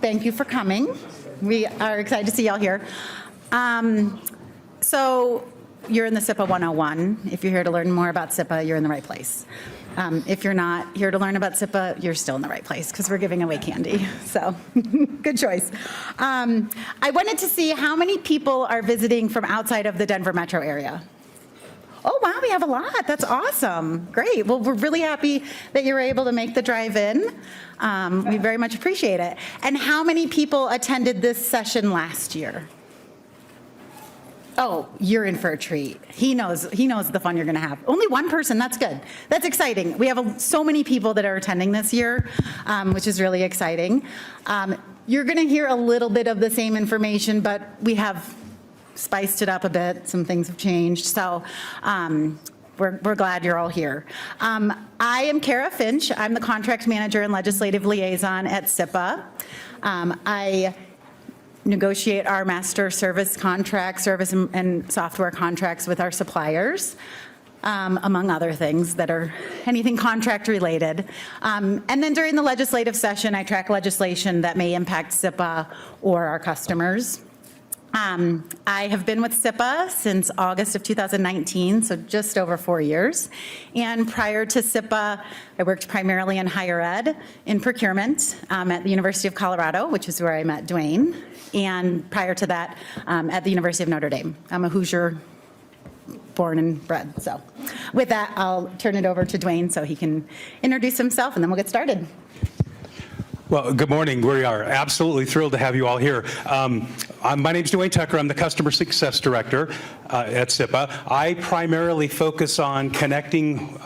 thank you for coming. We are excited to see y'all here. So you're in the SIPA 101. If you're here to learn more about SIPA, you're in the right place. If you're not here to learn about SIPA, you're still in the right place because we're giving away candy. So good choice. I wanted to see how many people are visiting from outside of the Denver metro area. Oh, wow, we have a lot. That's awesome. Great. Well, we're really happy that you were able to make the drive in. We very much appreciate it. And how many people attended this session last year? Oh, you're in for a treat. He knows the fun you're going to have. Only one person, that's good. That's exciting. We have so many people that are attending this year, which is really exciting. You're going to hear a little bit of the same information, but we have spiced it up a bit. Some things have changed. So we're glad you're all here. I am Kara Finch. I'm the contract manager and legislative liaison at SIPA. I negotiate our master service contracts, service and software contracts with our suppliers, among other things that are anything contract related. And then during the legislative session, I track legislation that may impact SIPA or our customers. I have been with SIPA since August of 2019, so just over 4 years. And prior to SIPA, I worked primarily in higher ed, in procurement at the University of Colorado, which is where I met Dwayne. And prior to that, at the University of Notre Dame. I'm a Hoosier, born and bred. So with that, I'll turn it over to Dwayne so he can introduce himself, and then we'll get started. Well, good morning. We are absolutely thrilled to have you all here. My name is Dwayne Tucker. I'm the Customer Success Director at SIPA. I primarily focus on connecting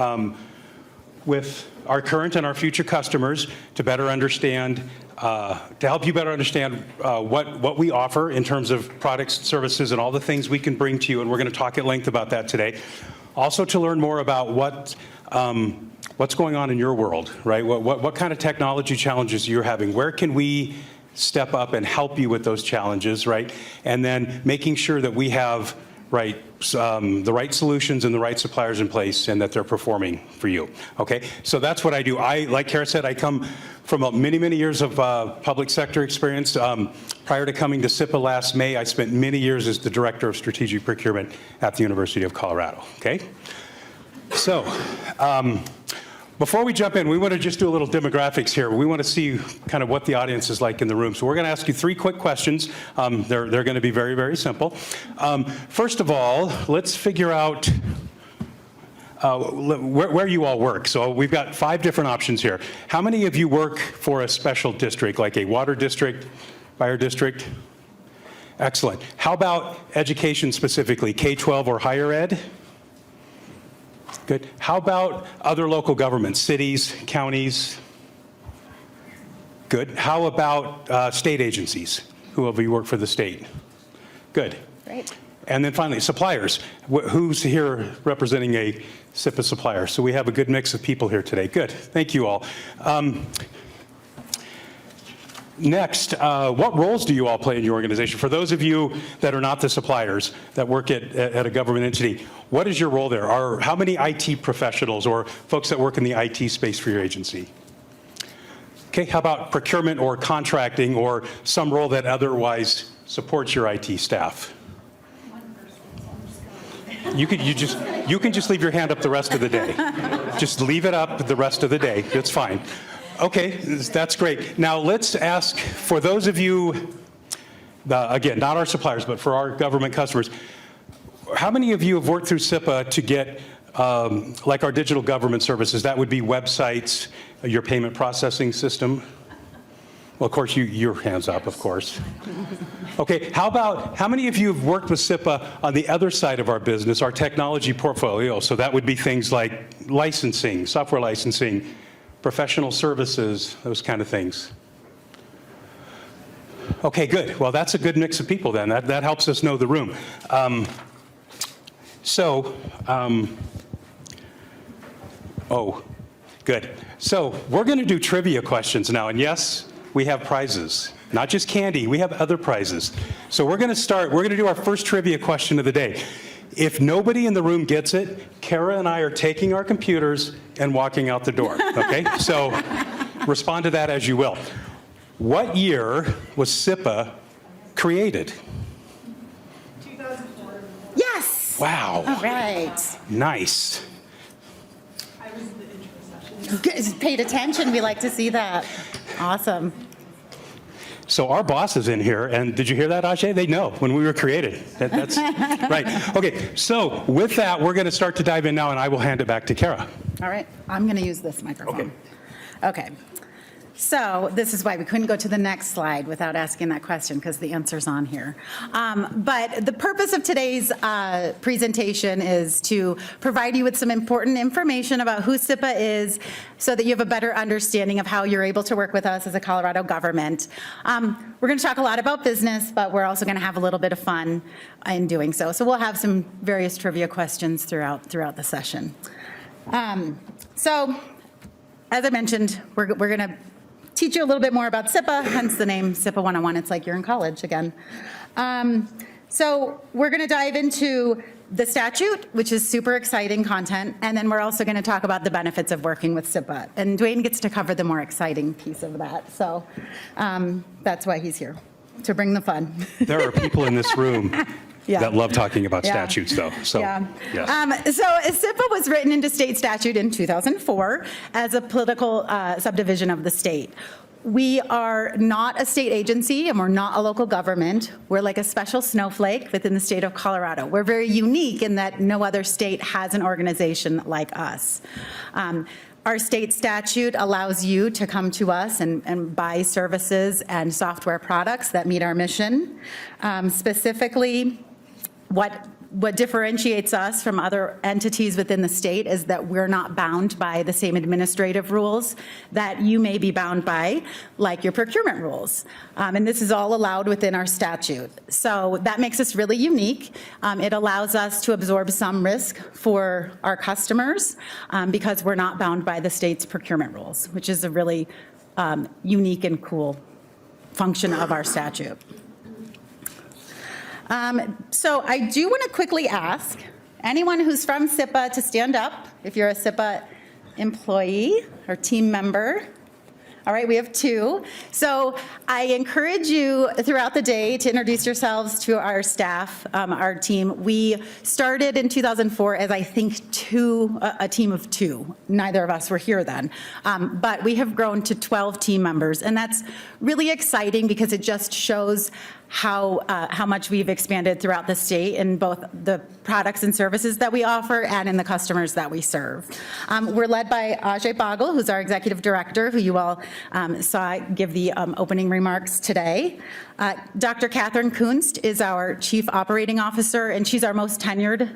with our current and our future customers to better understand, to help you better understand what we offer in terms of products, services, and all the things we can bring to you, and we're going to talk at length about that today. Also to learn more about what's going on in your world, right? What kind of technology challenges you're having? Where can we step up and help you with those challenges, right? And then making sure that we have the right solutions and the right suppliers in place and that they're performing for you, okay? So that's what I do. Like Kara said, I come from many, many years of public sector experience. Prior to coming to SIPA last May, I spent many years as the Director of Strategic Procurement at the University of Colorado, okay? So, before we jump in, we want to just do a little demographics here. We want to see kind of what the audience is like in the room. So we're going to ask you 3 quick questions. They're going to be very, very simple. First of all, let's figure out where you all work. So we've got 5 different options here. How many of you work for a special district, like a water district, fire district? Excellent. How about education specifically, K-12 or higher ed? Good. How about other local governments, cities, counties? Good. How about state agencies? Who of you work for the state? Good. Great. And then finally, suppliers. Who's here representing a SIPA supplier? So we have a good mix of people here today. Good. Thank you all. Next, what roles do you all play in your organization? For those of you that are not the suppliers that work at a government entity, what is your role there? How many IT professionals or folks that work in the IT space for your agency? Okay, how about procurement or contracting or some role that otherwise supports your IT staff? One person. You can just leave your hand up the rest of the day. Just leave it up the rest of the day. It's fine. Okay, that's great. Now let's ask, for those of you, again, not our suppliers, but for our government customers, how many of you have worked through SIPA to get, like our digital government services? That would be websites, your payment processing system. Well, of course, your hands up, of course. Okay, how many of you have worked with SIPA on the other side of our business, our technology portfolio? So that would be things like licensing, software licensing, professional services, those kind of things. Okay, good. Well, that's a good mix of people then. That helps us know the room. Oh, good. So we're going to do trivia questions now. And yes, we have prizes. Not just candy, we have other prizes. So we're going to do our first trivia question of the day. If nobody in the room gets it, Kara and I are taking our computers and walking out the door, okay? So respond to that as you will. What year was SIPA created? 2004. Yes. Wow. All right. Nice. I was in the intro session. Good. Paid attention. We like to see that. Awesome. So our boss is in here, and did you hear that, Ajay? They know when we were created. That's right. Okay, so with that, we're going to start to dive in now, and I will hand it back to Kara. All right. I'm going to use this microphone. Okay. So this is why we couldn't go to the next slide without asking that question, because the answer's on here. But the purpose of today's presentation is to provide you with some important information about who SIPA is so that you have a better understanding of how you're able to work with us as a Colorado government. We're going to talk a lot about business, but we're also going to have a little bit of fun in doing so. So we'll have some various trivia questions throughout the session. So as I mentioned, we're going to teach you a little bit more about SIPA, hence the name SIPA 101. It's like you're in college again. So we're going to dive into the statute, which is super exciting content, and then we're also going to talk about the benefits of working with SIPA. And Dwayne gets to cover the more exciting piece of that. So that's why he's here, to bring the fun. There are people in this room that love talking about statutes, though. So, yes. So SIPA was written into state statute in 2004 as a political subdivision of the state. We are not a state agency and we're not a local government. We're like a special snowflake within the state of Colorado. We're very unique in that no other state has an organization like us. Our state statute allows you to come to us and buy services and software products that meet our mission. Specifically, what differentiates us from other entities within the state is that we're not bound by the same administrative rules that you may be bound by, like your procurement rules. And this is all allowed within our statute. So that makes us really unique. It allows us to absorb some risk for our customers because we're not bound by the state's procurement rules, which is a really unique and cool function of our statute. So I do want to quickly ask anyone who's from SIPA to stand up if you're a SIPA employee or team member. All right, we have two. So I encourage you throughout the day to introduce yourselves to our staff, our team. We started in 2004 as I think a team of two. Neither of us were here then. But we have grown to 12 team members, and that's really exciting because it just shows how much we've expanded throughout the state in both the products and services that we offer and in the customers that we serve. We're led by Ajay Bagal, who's our executive director, who you all saw give the opening remarks today. Dr. Catherine Kunst is our chief operating officer, and she's our most tenured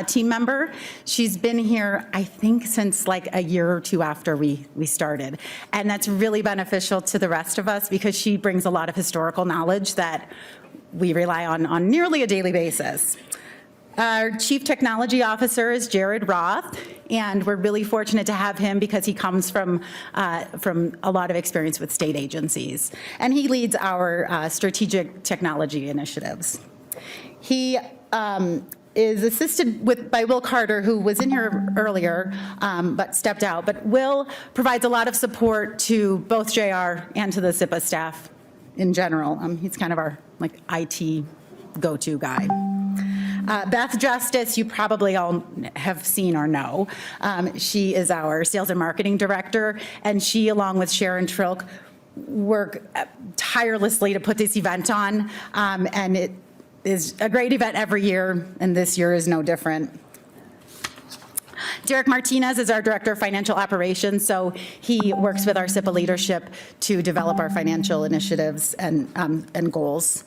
team member. She's been here, I think, since like a year or two after we started. And that's really beneficial to the rest of us because she brings a lot of historical knowledge that we rely on nearly a daily basis. Our Chief Technology Officer is Jared Roth, and we're really fortunate to have him because he comes from a lot of experience with state agencies, and he leads our strategic technology initiatives. He is assisted by Will Carter, who was in here earlier but stepped out. But Will provides a lot of support to both JR and to the SIPA staff in general. He's kind of our IT go-to guy. Beth Justice, you probably all have seen or know. She is our sales and marketing director, and she, along with Sharon Trilk, work tirelessly to put this event on, and it is a great event every year, and this year is no different. Derek Martinez is our Director of Financial Operations, so he works with our SIPA leadership to develop our financial initiatives and goals.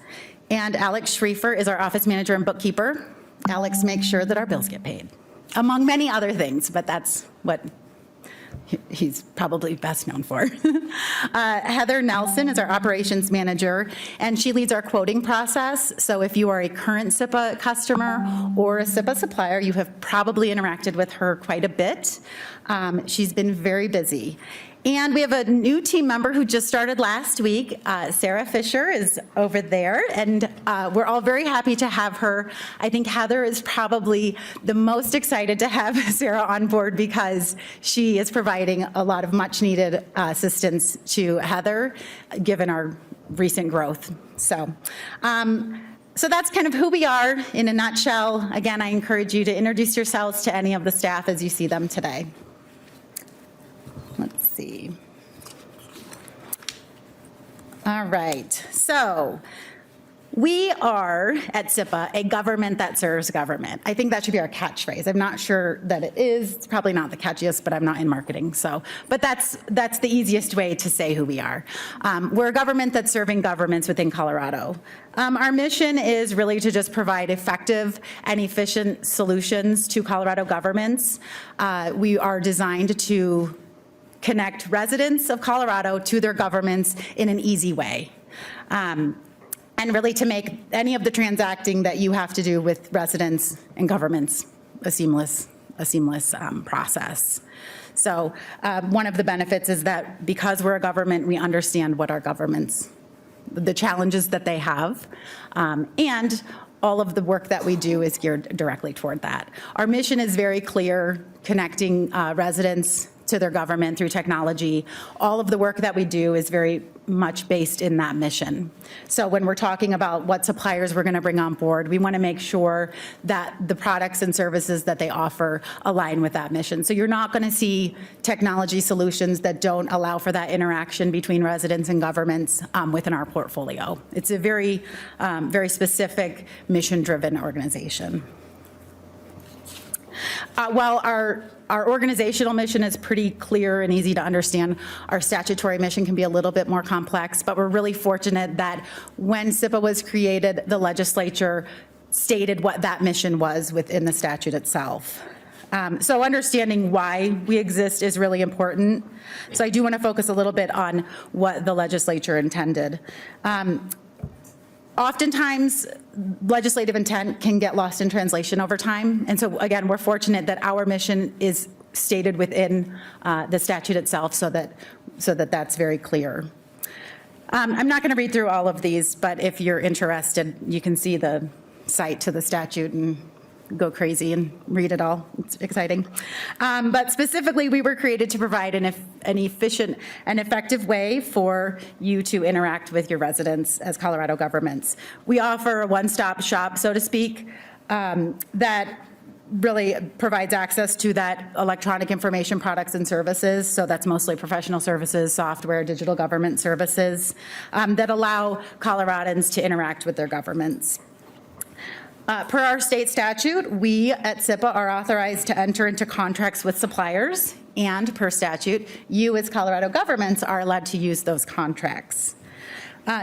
And Alex Schriefer is our Office Manager and Bookkeeper. Alex makes sure that our bills get paid, among many other things, but that's what he's probably best known for. Heather Nelson is our Operations Manager, and she leads our quoting process. So if you are a current SIPA customer or a SIPA supplier, you have probably interacted with her quite a bit. She's been very busy. And we have a new team member who just started last week. Sarah Fisher is over there, and we're all very happy to have her. I think Heather is probably the most excited to have Sarah on board because she is providing a lot of much-needed assistance to Heather, given our recent growth. So that's kind of who we are in a nutshell. Again, I encourage you to introduce yourselves to any of the staff as you see them today. Let's see. All right, so we are at SIPA a government that serves government. I think that should be our catchphrase. I'm not sure that it is. It's probably not the catchiest, but I'm not in marketing. But that's the easiest way to say who we are. We're a government that's serving governments within Colorado. Our mission is really to just provide effective and efficient solutions to Colorado governments. We are designed to connect residents of Colorado to their governments in an easy way. And really to make any of the transacting that you have to do with residents and governments a seamless process. So one of the benefits is that because we're a government, we understand what our governments, the challenges that they have, and all of the work that we do is geared directly toward that. Our mission is very clear, connecting residents to their government through technology. All of the work that we do is very much based in that mission. So when we're talking about what suppliers we're going to bring on board, we want to make sure that the products and services that they offer align with that mission. So you're not going to see technology solutions that don't allow for that interaction between residents and governments within our portfolio. It's a very, very specific mission-driven organization. While our organizational mission is pretty clear and easy to understand, our statutory mission can be a little bit more complex, but we're really fortunate that when SIPA was created, the legislature stated what that mission was within the statute itself. So understanding why we exist is really important. So I do want to focus a little bit on what the legislature intended. Oftentimes, legislative intent can get lost in translation over time. And so again, we're fortunate that our mission is stated within the statute itself so that that's very clear. I'm not going to read through all of these, but if you're interested, you can see the cite to the statute and go crazy and read it all. It's exciting. But specifically, we were created to provide an efficient and effective way for you to interact with your residents as Colorado governments. We offer a one-stop shop, so to speak, that really provides access to that electronic information products and services. So that's mostly professional services, software, digital government services that allow Coloradans to interact with their governments. Per our state statute, we at SIPA are authorized to enter into contracts with suppliers, and per statute, you as Colorado governments are allowed to use those contracts.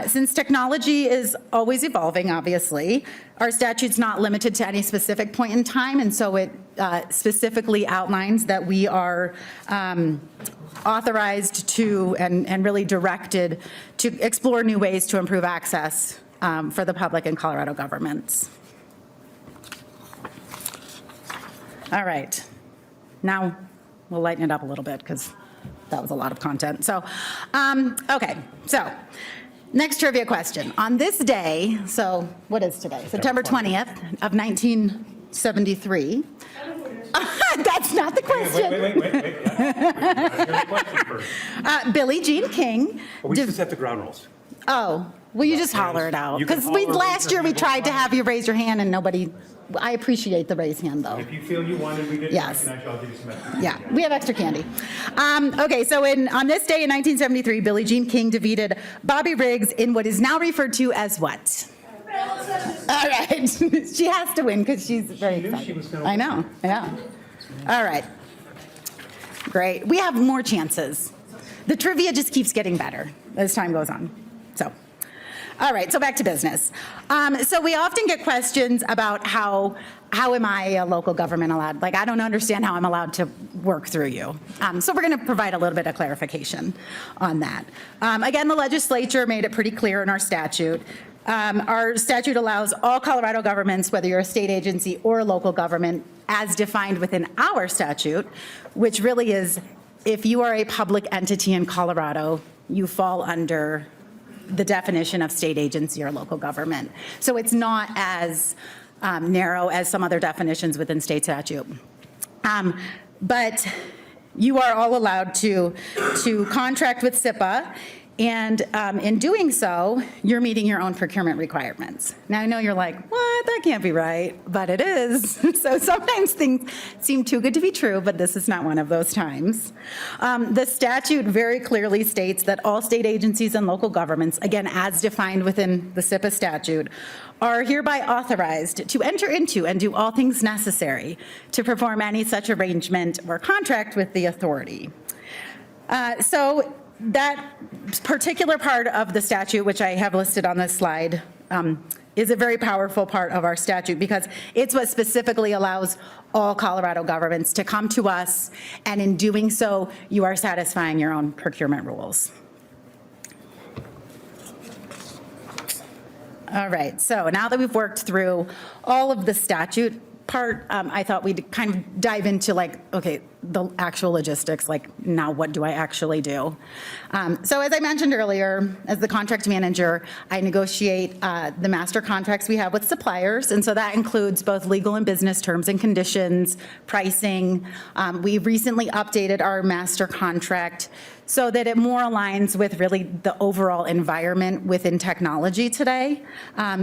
Since technology is always evolving, obviously, our statute's not limited to any specific point in time, and so it specifically outlines that we are authorized to and really directed to explore new ways to improve access for the public and Colorado governments. All right, now we'll lighten it up a little bit because that was a lot of content. So, okay, so next trivia question. On this day, so what is today? September 20th of 1973. That's not the question. Wait. Yeah. Question first. Billie Jean King. We just set the ground rules. Oh, well, you just holler it out. You can Because holler, last year we raise your tried hand. to have you raise your hand and nobody, I appreciate the raised hand though. If you feel you wanted, we didn't Yes. recognize you, I'll give you some extra. Yeah, we have extra candy. Okay, so on this day in 1973, Billie Jean King defeated Bobby Riggs in what is now referred to as what? All right, she has to win because she's very She knew excited. she was gonna I win. know, yeah. All right, great. We have more chances. The trivia just keeps getting better as time goes on, so. All right, so back to business. So we often get questions about how am I a local government allowed? Like, I don't understand how I'm allowed to work through you. So we're going to provide a little bit of clarification on that. Again, the legislature made it pretty clear in our statute. Our statute allows all Colorado governments, whether you're a state agency or a local government, as defined within our statute, which really is if you are a public entity in Colorado, you fall under the definition of state agency or local government. So it's not as narrow as some other definitions within state statute. But you are all allowed to contract with SIPA, and in doing so, you're meeting your own procurement requirements. Now, I know you're like, what? That can't be right, but it is. So sometimes things seem too good to be true, but this is not one of those times. The statute very clearly states that all state agencies and local governments, again, as defined within the SIPA statute, are hereby authorized to enter into and do all things necessary to perform any such arrangement or contract with the authority. So that particular part of the statute, which I have listed on this slide, is a very powerful part of our statute because it's what specifically allows all Colorado governments to come to us, and in doing so, you are satisfying your own procurement rules. All right, so now that we've worked through all of the statute part, I thought we'd kind of dive into like, okay, the actual logistics, like now what do I actually do? So as I mentioned earlier, as the contract manager, I negotiate the master contracts we have with suppliers, and so that includes both legal and business terms and conditions, pricing. We recently updated our master contract so that it more aligns with really the overall environment within technology today.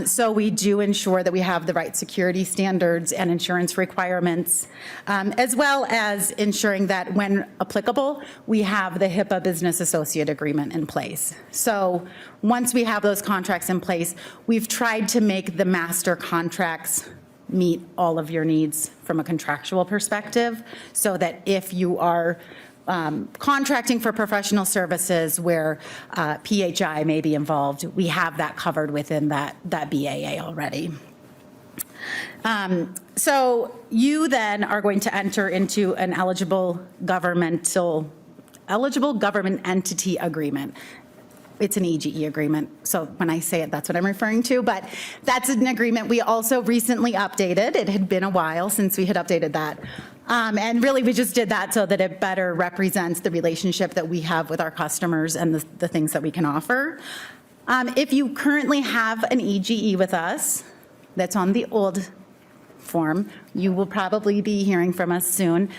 So we do ensure that we have the right security standards and insurance requirements, as well as ensuring that when applicable, we have the HIPAA Business Associate Agreement in place. So once we have those contracts in place, we've tried to make the master contracts meet all of your needs from a contractual perspective, so that if you are contracting for professional services where PHI may be involved, we have that covered within that BAA already. So you then are going to enter into an eligible government entity agreement. It's an EGE agreement, so when I say it, that's what I'm referring to, but that's an agreement we also recently updated. It had been a while since we had updated that. And really, we just did that so that it better represents the relationship that we have with our customers and the things that we can offer. If you currently have an EGE with us that's on the old form, you will probably be hearing from us soon.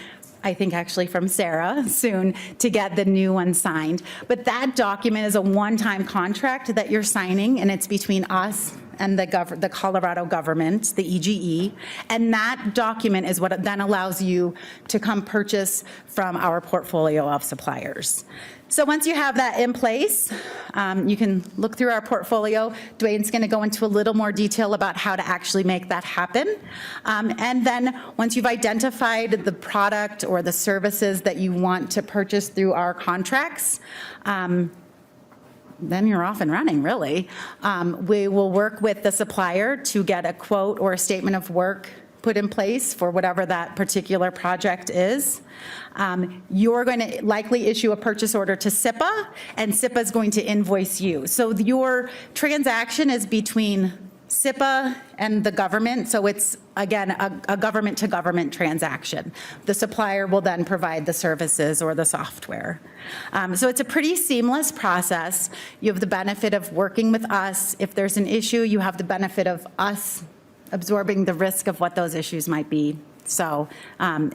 I think actually from Sarah soon, to get the new one signed. But that document is a one-time contract that you're signing, and it's between us and the Colorado government, the EGE, and that document is what then allows you to come purchase from our portfolio of suppliers. So once you have that in place, you can look through our portfolio. Dwayne's going to go into a little more detail about how to actually make that happen. And then once you've identified the product or the services that you want to purchase through our contracts, then you're off and running, really. We will work with the supplier to get a quote or a statement of work put in place for whatever that particular project is. You're going to likely issue a purchase order to SIPA, and SIPA is going to invoice you. So your transaction is between SIPA and the government, so it's, again, a government-to-government transaction. The supplier will then provide the services or the software. So it's a pretty seamless process. You have the benefit of working with us. If there's an issue, you have the benefit of us absorbing the risk of what those issues might be. So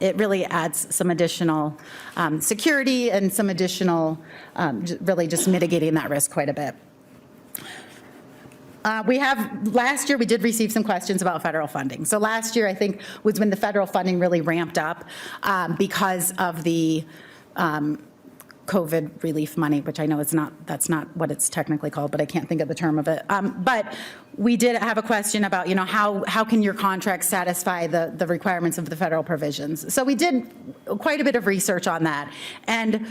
it really adds some additional security and some additional, really just mitigating that risk quite a bit. Last year, we did receive some questions about federal funding. So last year, I think, was when the federal funding really ramped up because of the COVID relief money, which I know that's not what it's technically called, but I can't think of the term of it. But we did have a question about, how can your contract satisfy the requirements of the federal provisions? So we did quite a bit of research on that. And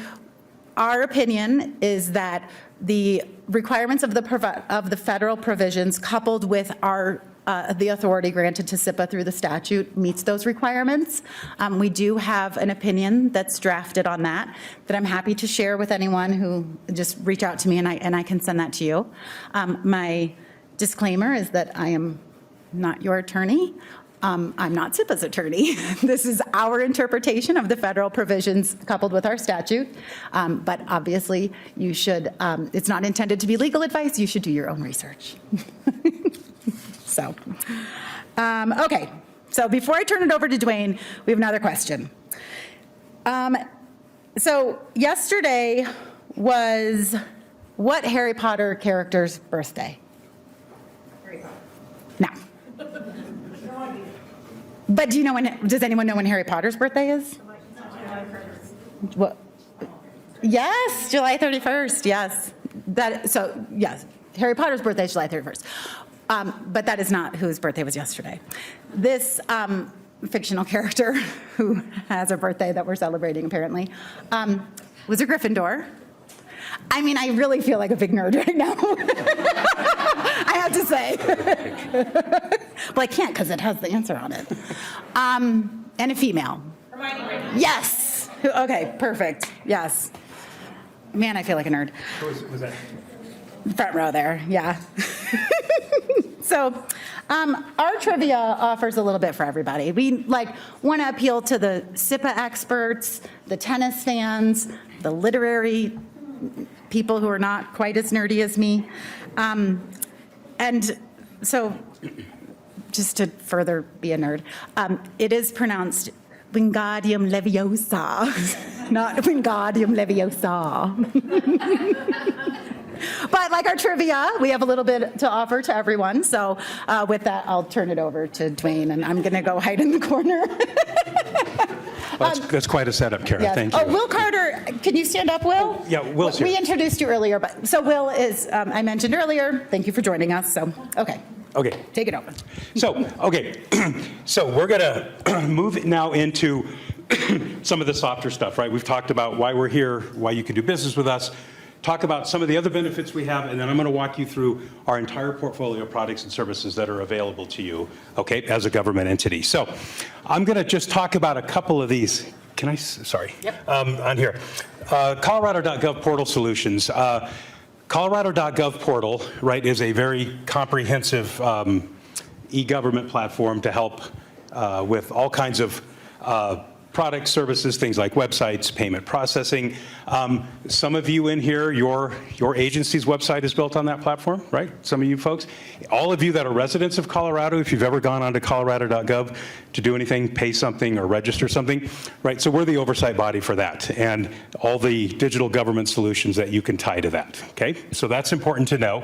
our opinion is that the requirements of the federal provisions coupled with the authority granted to SIPA through the statute meets those requirements. We do have an opinion that's drafted on that I'm happy to share with anyone who just reach out to me, and I can send that to you. My disclaimer is that I am not your attorney. I'm not SIPA's attorney. This is our interpretation of the federal provisions coupled with our statute. But obviously, you should, it's not intended to be legal advice. You should do your own research. So, okay. So before I turn it over to Dwayne, we have another question. So yesterday was what Harry Potter character's birthday? No. But do you know when, does anyone know when Harry Potter's birthday is? What? Yes, July 31st, yes. So, yes, Harry Potter's birthday is July 31st. But that is not whose birthday was yesterday. This fictional character who has a birthday that we're celebrating, apparently, was a Gryffindor. I mean, I really feel like a big nerd right now. I have to say. Well, I can't because it has the answer on it. And a female. Hermione. Yes. Okay, perfect. Yes. Man, I feel like a nerd. Who was that? Front row there, yeah. So our trivia offers a little bit for everybody. We want to appeal to the SIPA experts, the tennis fans, the literary people who are not quite as nerdy as me. And so just to further be a nerd, it is pronounced Wingardium Leviosa, not Wingardium Leviosa. But like our trivia, we have a little bit to offer to everyone. So with that, I'll turn it over to Dwayne, and I'm going to go hide in the corner. Well, that's quite a setup, Kara. Yes. Thank you. Oh, Will Carter, can you stand up, Will? Yeah, Will's here. We introduced you earlier, but so Will is, I mentioned earlier, thank you for joining us. So, okay. Okay. Take it over. So, okay. So we're going to move now into some of the softer stuff, right? We've talked about why we're here, why you can do business with us, talk about some of the other benefits we have, and then I'm going to walk you through our entire portfolio of products and services that are available to you, okay, as a government entity. So I'm going to just talk about a couple of these. Can I, sorry, yep. On here. Colorado.gov portal solutions. Colorado.gov portal, right, is a very comprehensive e-government platform to help with all kinds of products, services, things like websites, payment processing. Some of you in here, your agency's website is built on that platform, right? Some of you folks. All of you that are residents of Colorado, if you've ever gone onto colorado.gov to do anything, pay something or register something, right? So we're the oversight body for that and all the digital government solutions that you can tie to that, okay? So that's important to know.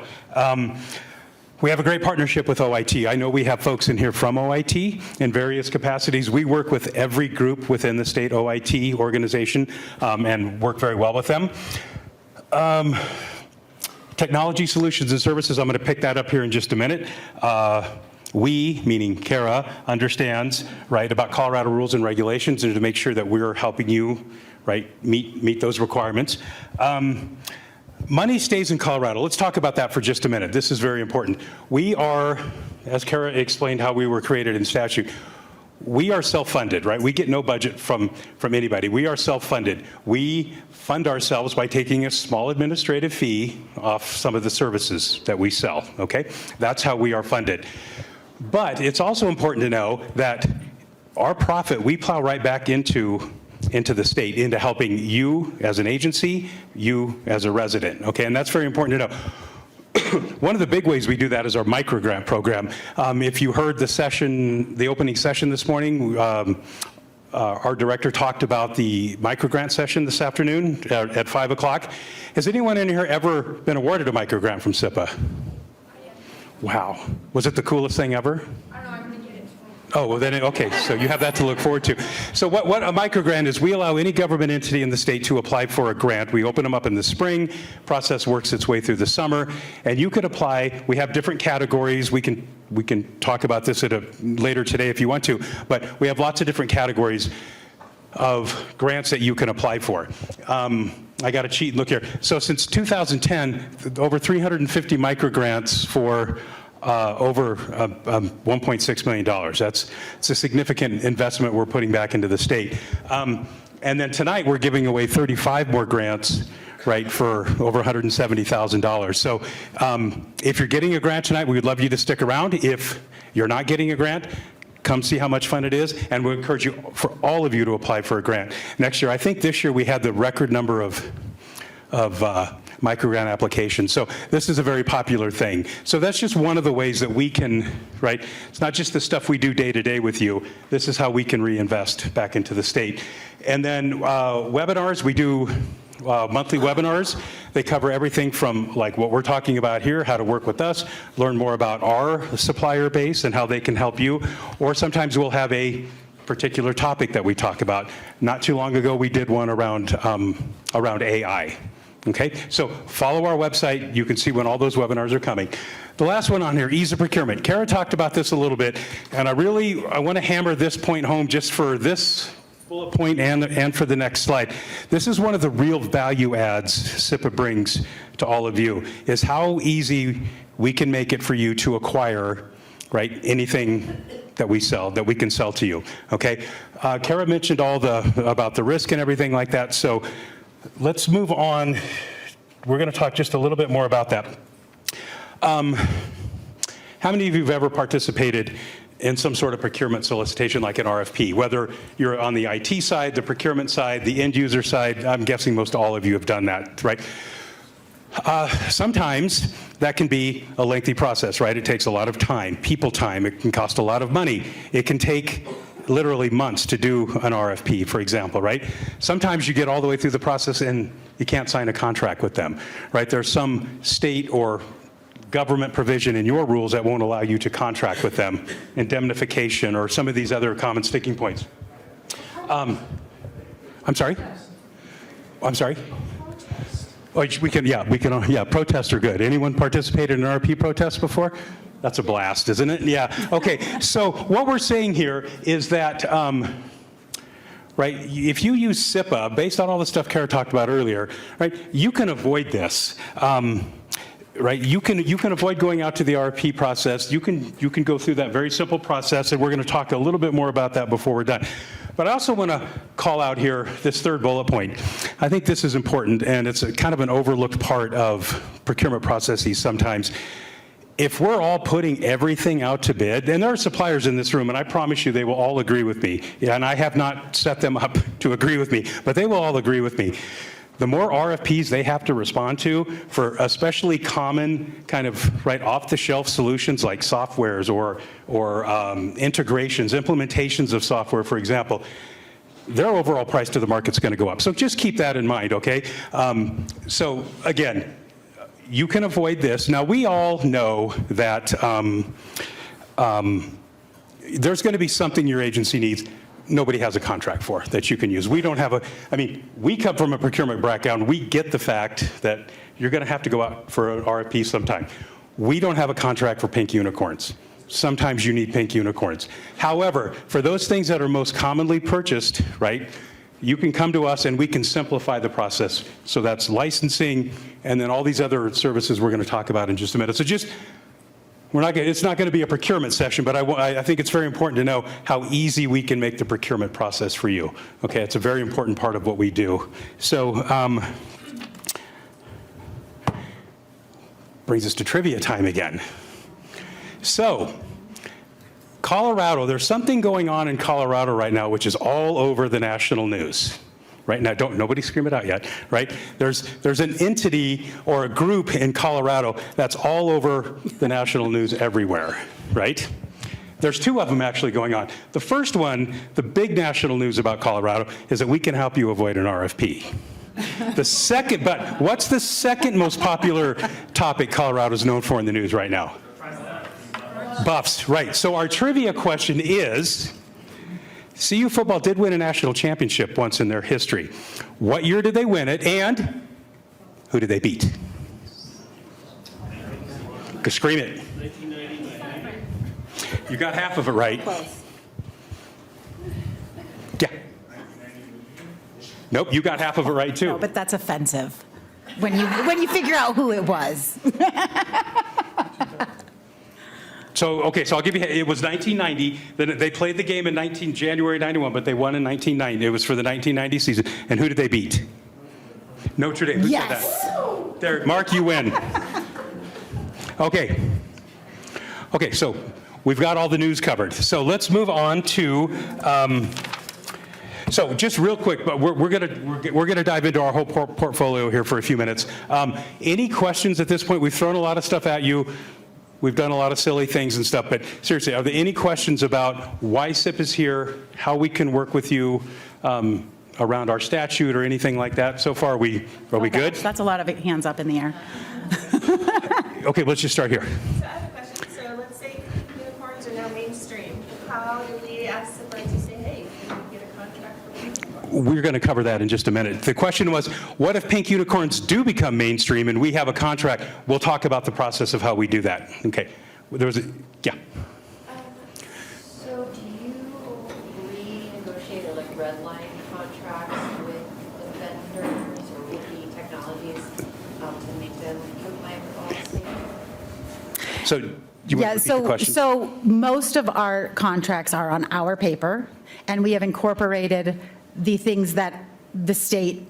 We have a great partnership with OIT. I know we have folks in here from OIT in various capacities. We work with every group within the state OIT organization and work very well with them. Technology solutions and services, I'm going to pick that up here in just a minute. We, meaning Kara, understands, right, about Colorado rules and regulations and to make sure that we're helping you, right, meet those requirements. Money stays in Colorado. Let's talk about that for just a minute. This is very important. We are, as Kara explained how we were created in statute, we are self-funded, right? We get no budget from anybody. We are self-funded. We fund ourselves by taking a small administrative fee off some of the services that we sell, okay? That's how we are funded. But it's also important to know that our profit, we plow right back into the state, into helping you as an agency, you as a resident, okay? And that's very important to know. One of the big ways we do that is our microgrant program. If you heard the opening session this morning, our director talked about the microgrant session this afternoon at 5 o'clock. Has anyone in here ever been awarded a microgrant from SIPA? Wow. Was it the coolest thing ever? Oh, well then, okay, so you have that to look forward to. So what a microgrant is, we allow any government entity in the state to apply for a grant. We open them up in the spring, process works its way through the summer, and you could apply. We have different categories. We can talk about this later today if you want to, but we have lots of different categories of grants that you can apply for. I got to cheat and look here. So since 2010, over 350 microgrants for over $1.6 million. It's a significant investment we're putting back into the state. And then tonight we're giving away 35 more grants, right, for over $170,000. So if you're getting a grant tonight, we would love you to stick around. If you're not getting a grant, Come see how much fun it is, and we encourage you, for all of you, to apply for a grant. Next year, I think this year we had the record number of microgrant applications. So this is a very popular thing. So that's just one of the ways that we can, right? It's not just the stuff we do day to day with you. This is how we can reinvest back into the state. And then webinars, we do monthly webinars. They cover everything from like what we're talking about here, how to work with us, learn more about our supplier base and how they can help you. Or sometimes we'll have a particular topic that we talk about. Not too long ago, we did one around AI. Okay, so follow our website. You can see when all those webinars are coming. The last one on here, ease of procurement. Kara talked about this a little bit, and I want to hammer this point home just for this bullet point and for the next slide. This is one of the real value adds SIPA brings to all of you, is how easy we can make it for you to acquire, right, anything that we sell, that we can sell to you, okay? Kara mentioned about the risk and everything like that, so let's move on. We're going to talk just a little bit more about that. How many of you have ever participated in some sort of procurement solicitation like an RFP? Whether you're on the IT side, the procurement side, the end user side, I'm guessing most all of you have done that, right? Sometimes that can be a lengthy process, right? It takes a lot of time, people time. It can cost a lot of money. It can take literally months to do an RFP, for example, right? Sometimes you get all the way through the process and you can't sign a contract with them, right? There's some state or government provision in your rules that won't allow you to contract with them, indemnification or some of these other common sticking points. I'm sorry? I'm sorry? Oh, protests are good. Anyone participated in an RFP protest before? That's a blast, isn't it? Yeah, okay. So what we're saying here is that, right, if you use SIPA, based on all the stuff Kara talked about earlier, right, you can avoid this. Right, you can avoid going out to the RFP process. You can go through that very simple process, and we're going to talk a little bit more about that before we're done. But I also want to call out here this third bullet point. I think this is important, and it's kind of an overlooked part of procurement processes sometimes. If we're all putting everything out to bid, and there are suppliers in this room, and I promise you they will all agree with me, and I have not set them up to agree with me, but they will all agree with me. The more RFPs they have to respond to for especially common kind of right off-the-shelf solutions like softwares or integrations, implementations of software, for example, their overall price to the market's going to go up. So just keep that in mind, okay? So again, you can avoid this. Now, we all know that there's going to be something your agency needs nobody has a contract for that you can use. We don't have we come from a procurement background. We get the fact that you're going to have to go out for an RFP sometime. We don't have a contract for pink unicorns. Sometimes you need pink unicorns. However, for those things that are most commonly purchased, right, you can come to us and we can simplify the process. So that's licensing and then all these other services we're going to talk about in just a minute. So just it's not going to be a procurement session, but I think it's very important to know how easy we can make the procurement process for you. Okay, it's a very important part of what we do. So, brings us to trivia time again. So, Colorado, there's something going on in Colorado right now which is all over the national news. Right now, nobody scream it out yet, right? There's an entity or a group in Colorado that's all over the national news everywhere, right? There's two of them actually going on. The first one, the big national news about Colorado, is that we can help you avoid an RFP. But what's the second most popular topic Colorado's known for in the news right now? Buffs, right. So our trivia question is, CU football did win a national championship once in their history. What year did they win it, and who did they beat? Scream it. 1999. You got half of it right. Close. Yeah. Nope, you got half of it right too. No, but that's offensive when you figure out who it was. So I'll give you, it was 1990. Then they played the game in January 91, but they won in 1990. It was for the 1990 season. And who did they beat? Notre Dame. Who said that? There, Mark, you win. Okay, so we've got all the news covered. So let's move on to, so just real quick, but we're gonna dive into our whole portfolio here for a few minutes. Any questions at this point? We've thrown a lot of stuff at you. We've done a lot of silly things and stuff, but seriously, are there any questions about why SIP is here, how we can work with you around our statute or anything like that? So far, are we good? That's a lot of hands up in the air. Okay, let's just start here. So I have a question. So let's say unicorns are now mainstream. How do we ask SIPA to say, hey, can we get a contract for unicorns? We're going to cover that in just a minute. The question was, what if pink unicorns do become mainstream and we have a contract? We'll talk about the process of how we do that. Okay. There was a, yeah. So do you renegotiate or like redline contracts with the vendors or with the technologies to make them compliant with all the state? So you want to repeat the question? So most of our contracts are on our paper, and we have incorporated the things that the state,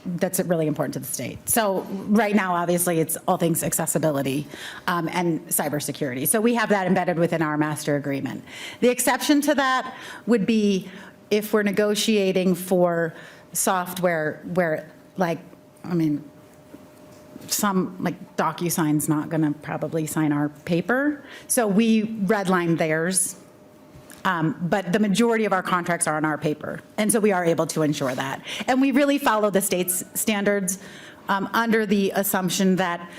that's really important to the state. So right now, obviously, it's all things accessibility and cybersecurity. So we have that embedded within our master agreement. The exception to that would be if we're negotiating for software where, like, I mean, some, like DocuSign's not going to probably sign our paper. So we redline theirs. But the majority of our contracts are on our paper. And so we are able to ensure that. And we really follow the state's standards under the assumption that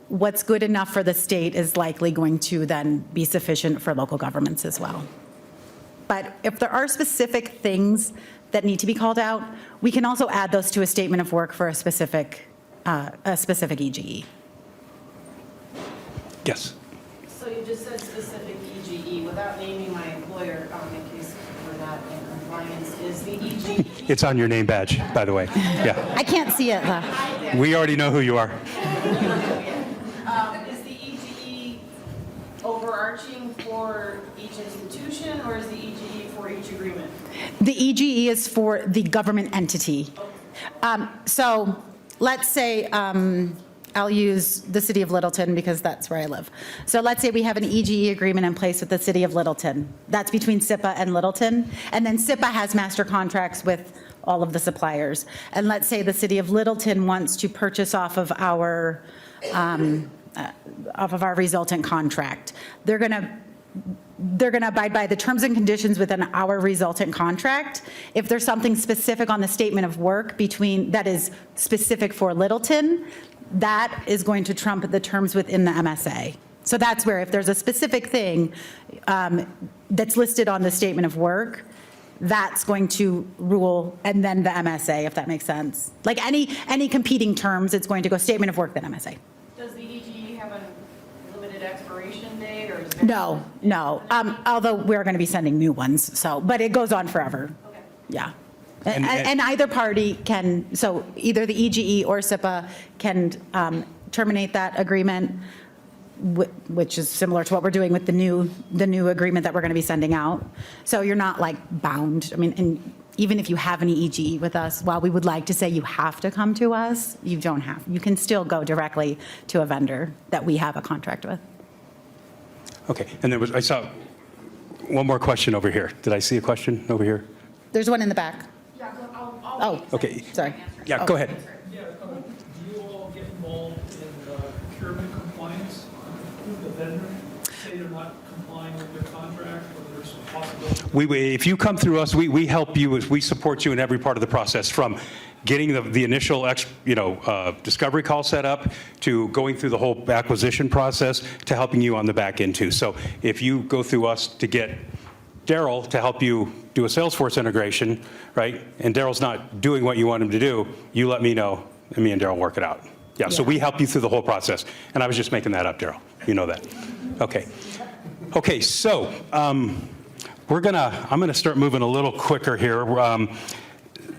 what's good enough for the state is likely going to then be sufficient for local governments as well. But if there are specific things that need to be called out, we can also add those to a statement of work for a specific EGE. Yes. So you just said specific EGE, without naming my employer, in case we're not in compliance, is the EGE? It's on your name badge, by the way. Yeah. I can't see it. We already know who you are. Is the EGE overarching for each institution, or is the EGE for each agreement? The EGE is for the government entity. So let's say, I'll use the city of Littleton because that's where I live. So let's say we have an EGE agreement in place with the city of Littleton. That's between SIPA and Littleton. And then SIPA has master contracts with all of the suppliers. And let's say the city of Littleton wants to purchase off of our resultant contract. They're going to abide by the terms and conditions within our resultant contract. If there's something specific on the statement of work that is specific for Littleton, that is going to trump the terms within the MSA. So that's where if there's a specific thing that's listed on the statement of work, that's going to rule, and then the MSA, if that makes sense. Like any competing terms, it's going to go statement of work, then MSA. Does the EGE have a limited expiration date, or is it? No. Although we're going to be sending new ones, but it goes on forever. Okay. Yeah. And either party can, so either the EGE or SIPA can terminate that agreement, which is similar to what we're doing with the new agreement that we're going to be sending out. So you're not like bound. I mean, and even if you have any EGE with us, while we would like to say you have to come to us, you don't have. You can still go directly to a vendor that we have a contract with. Okay. And I saw one more question over here. Did I see a question over here? There's one in the back. Yeah, I'll Oh, Okay. sorry. Yeah, go ahead. Yeah, do you all get involved in procurement compliance with the vendor? Say they're not complying with their contract, or there's a possibility? If you come through us, we help you, we support you in every part of the process, from getting the initial discovery call set up to going through the whole acquisition process to helping you on the back end too. So if you go through us to get Daryl to help you do a Salesforce integration, right, and Daryl's not doing what you want him to do, you let me know, and me and Daryl work it out. Yeah, so we help you through the whole process. And I was just making that up, Daryl. You know that. Okay, so I'm gonna start moving a little quicker here.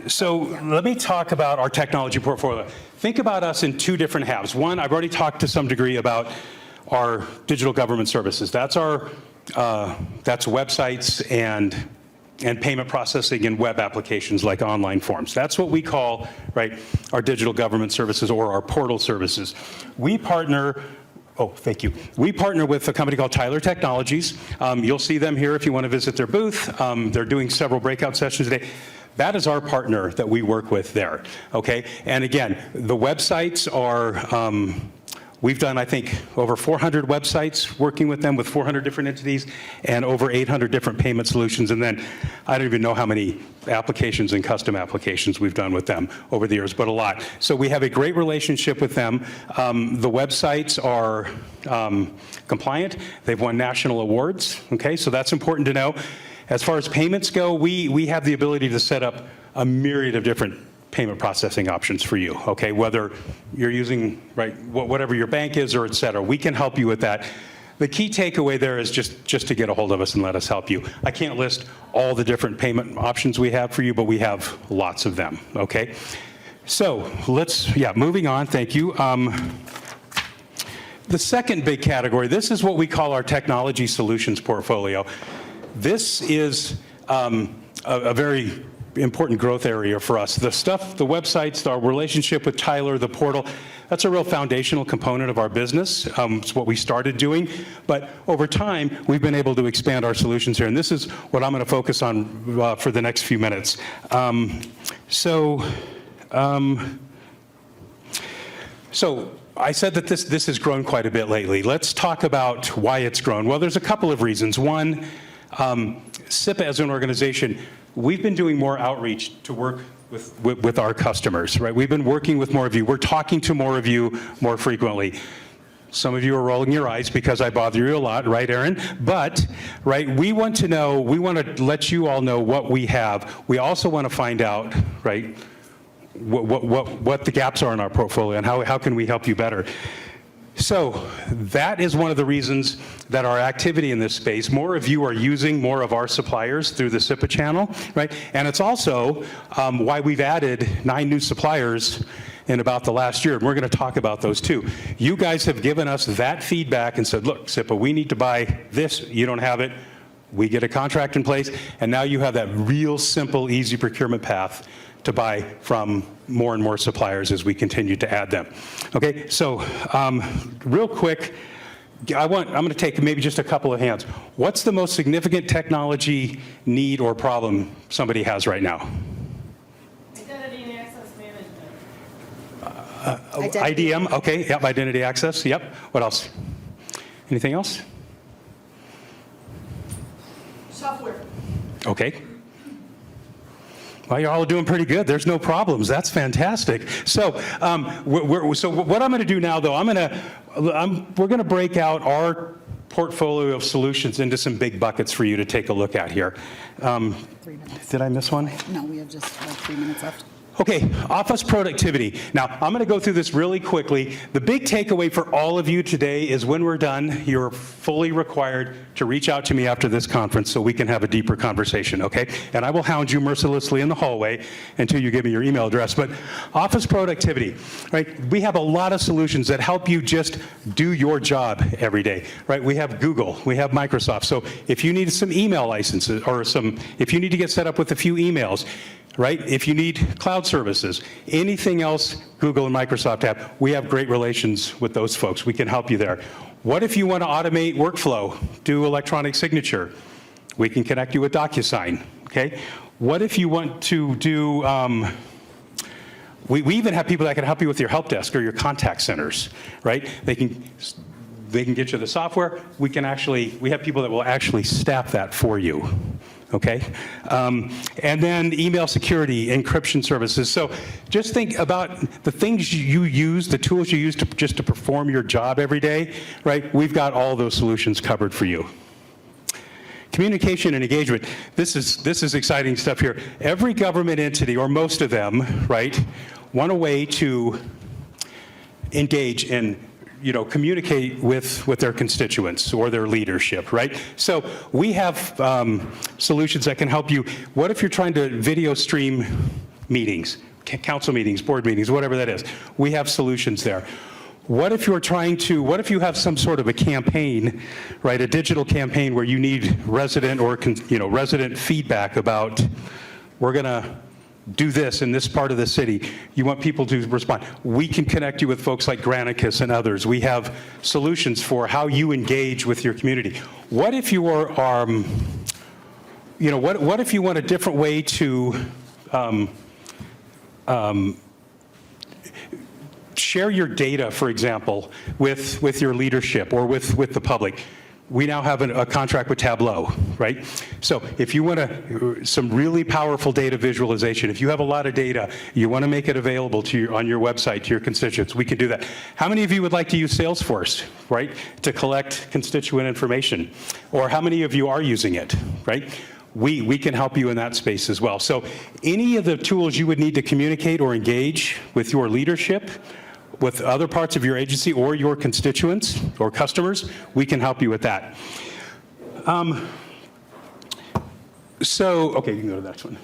So let me talk about our technology portfolio. Think about us in two different halves. One, I've already talked to some degree about our digital government services. That's websites and payment processing and web applications like online forms. That's what we call, right, our digital government services or our portal services. We partner Oh, thank you. We partner with a company called Tyler Technologies. You'll see them here if you want to visit their booth. They're doing several breakout sessions today. That is our partner that we work with there, okay? And again, the websites are, we've done, I think, over 400 websites working with them with 400 different entities and over 800 different payment solutions. And then I don't even know how many applications and custom applications we've done with them over the years, but a lot. So we have a great relationship with them. The websites are compliant. They've won national awards, okay? So that's important to know. As far as payments go, we have the ability to set up a myriad of different payment processing options for you, okay? Whether you're using, right, whatever your bank is or et cetera, we can help you with that. The key takeaway there is just to get a hold of us and let us help you. I can't list all the different payment options we have for you, but we have lots of them, okay? So moving on, thank you. The second big category, this is what we call our technology solutions portfolio. This is a very important growth area for us. The stuff, the websites, our relationship with Tyler, the portal, that's a real foundational component of our business. It's what we started doing. But over time, we've been able to expand our solutions here. And this is what I'm going to focus on for the next few minutes. So I said that this has grown quite a bit lately. Let's talk about why it's grown. Well, there's a couple of reasons. One, SIPA as an organization, we've been doing more outreach to work with our customers, right? We've been working with more of you. We're talking to more of you more frequently. Some of you are rolling your eyes because I bother you a lot, right, Aaron? But, right, we want to know, we want to let you all know what we have. We also want to find out, right, what the gaps are in our portfolio and how can we help you better. So that is one of the reasons that our activity in this space, more of you are using more of our suppliers through the SIPA channel, right? And it's also why we've added 9 new suppliers in about the last year, and we're going to talk about those too. You guys have given us that feedback and said, look, SIPA, we need to buy this, you don't have it, we get a contract in place, and now you have that real simple, easy procurement path to buy from more and more suppliers as we continue to add them. Okay, so real quick, I'm going to take maybe just a couple of hands. What's the most significant technology need or problem somebody has right now? Identity and access management. IDM, okay, yep, identity access, yep. What else? Anything else? Software. Okay. Well, you're all doing pretty good. There's no problems. That's fantastic. So, so what I'm going to do now, though, we're going to break out our portfolio of solutions into some big buckets for you to take a look at here. 3 minutes. Did I miss one? No, we have just like 3 minutes left. Okay, office productivity. Now, I'm going to go through this really quickly. The big takeaway for all of you today is when we're done, you're fully required to reach out to me after this conference so we can have a deeper conversation, okay? And I will hound you mercilessly in the hallway until you give me your email address. But office productivity, right? We have a lot of solutions that help you just do your job every day, right? We have Google, we have Microsoft. So if you need some email licenses or if you need to get set up with a few emails, right? If you need cloud services, anything else Google and Microsoft have, we have great relations with those folks. We can help you there. What if you want to automate workflow, do electronic signature? We can connect you with DocuSign, okay? What if you want to do, we even have people that can help you with your help desk or your contact centers, right? They can get you the software. We have people that will actually staff that for you. Okay? And then email security, encryption services. So just think about the things you use, the tools you use just to perform your job every day, right? We've got all those solutions covered for you. Communication and engagement. This is exciting stuff here. Every government entity, or most of them, right, want a way to engage in communicate with their constituents or their leadership, right? So we have solutions that can help you. What if you're trying to video stream meetings, council meetings, board meetings, whatever that is? We have solutions there. What if you have some sort of a campaign, right, a digital campaign where you need resident or resident feedback about, we're going to do this in this part of the city. You want people to respond. We can connect you with folks like Granicus and others. We have solutions for how you engage with your community. What if you are, what if you want a different way to share your data, for example, with your leadership or with the public? We now have a contract with Tableau, right? So if you want some really powerful data visualization, if you have a lot of data, you want to make it available on your website to your constituents, we can do that. How many of you would like to use Salesforce, right, to collect constituent information? Or how many of you are using it, right? We can help you in that space as well. So any of the tools you would need to communicate or engage with your leadership, with other parts of your agency or your constituents or customers, we can help you with that. Okay, you can go to the next one.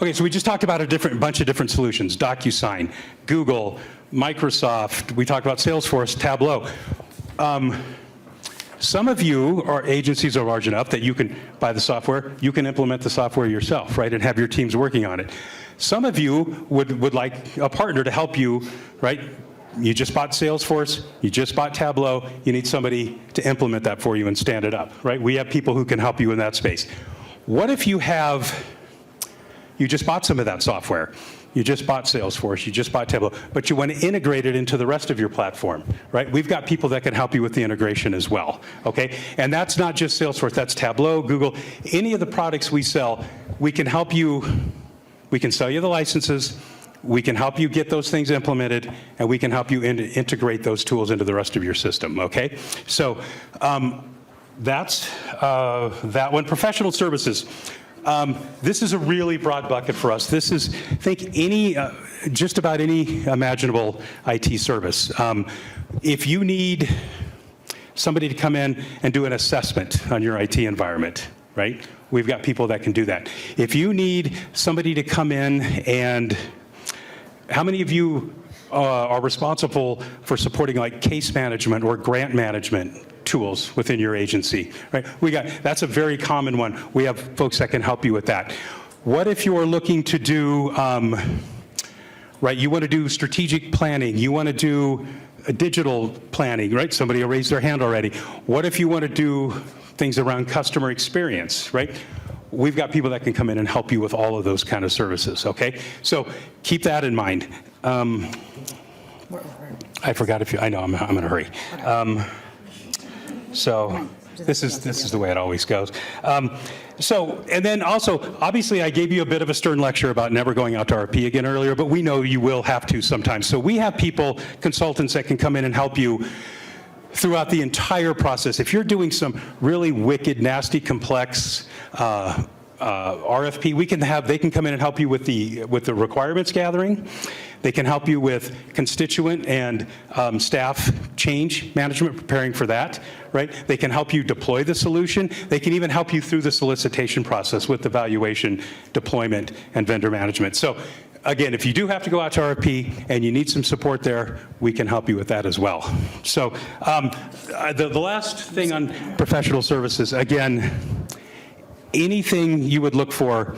Okay, so we just talked about a bunch of different solutions: DocuSign, Google, Microsoft. We talked about Salesforce, Tableau. Some of you or agencies are large enough that you can buy the software, you can implement the software yourself, right, and have your teams working on it. Some of you would like a partner to help you, right? You just bought Salesforce, you just bought Tableau, you need somebody to implement that for you and stand it up, right? We have people who can help you in that space. What if you just bought some of that software? You just bought Salesforce, you just bought Tableau, but you want to integrate it into the rest of your platform, right? We've got people that can help you with the integration as well, okay? And that's not just Salesforce, that's Tableau, Google. Any of the products we sell, we can help you. We can sell you the licenses, we can help you get those things implemented, and we can help you integrate those tools into the rest of your system, okay? So that's that one. Professional services. This is a really broad bucket for us. This is, think just about any imaginable IT service. If you need somebody to come in and do an assessment on your IT environment, right? We've got people that can do that. If you need somebody to come in and, how many of you are responsible for supporting like case management or grant management tools within your agency, right? That's a very common one. We have folks that can help you with that. What if you're looking to do, right, you want to do strategic planning, you want to do a digital planning, right? Somebody raised their hand already. What if you want to do things around customer experience, right? We've got people that can come in and help you with all of those kind of services, okay? So keep that in mind. I forgot I know, I'm in a hurry. So this is the way it always goes. And then also, obviously I gave you a bit of a stern lecture about never going out to RFP again earlier, but we know you will have to sometimes. So we have people, consultants that can come in and help you throughout the entire process. If you're doing some really wicked, nasty, complex RFP, they can come in and help you with the requirements gathering. They can help you with constituent and staff change management, preparing for that, right? They can help you deploy the solution. They can even help you through the solicitation process with evaluation, deployment, and vendor management. So again, if you do have to go out to RFP and you need some support there, we can help you with that as well. So the last thing on professional services, again, anything you would look for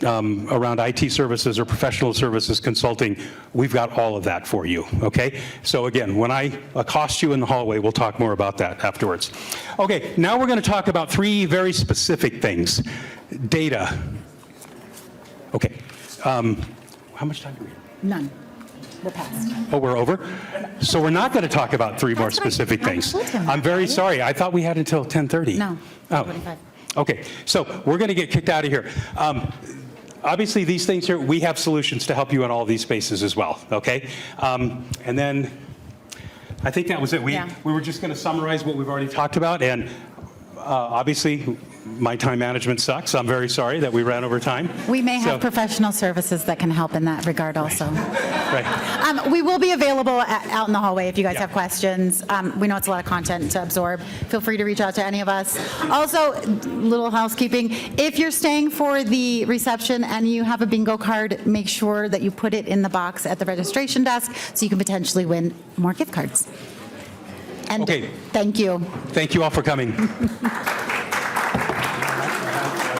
around IT services or professional services consulting, we've got all of that for you, okay? So again, when I accost you in the hallway, we'll talk more about that afterwards. Okay, now we're going to talk about three very specific things. Data. Okay. How much time do we have? None. We're past. Oh, we're over? So we're not going to talk about three more specific things. I'm very sorry. I thought we had until 10:30. No, 10:45. Okay, so we're going to get kicked out of here. Obviously, these things here, we have solutions to help you in all these spaces as well, okay? And then I think that was it. We were just going to summarize what we've already talked about, and obviously, my time management sucks. I'm very sorry that we ran over time. We may have professional services that can help in that regard also. Right. We will be available out in the hallway if you guys have questions. We know it's a lot of content to absorb. Feel free to reach out to any of us. Also, little housekeeping, if you're staying for the reception and you have a bingo card, make sure that you put it in the box at the registration desk so you can potentially win more gift cards. And Okay. thank you. Thank you all for coming.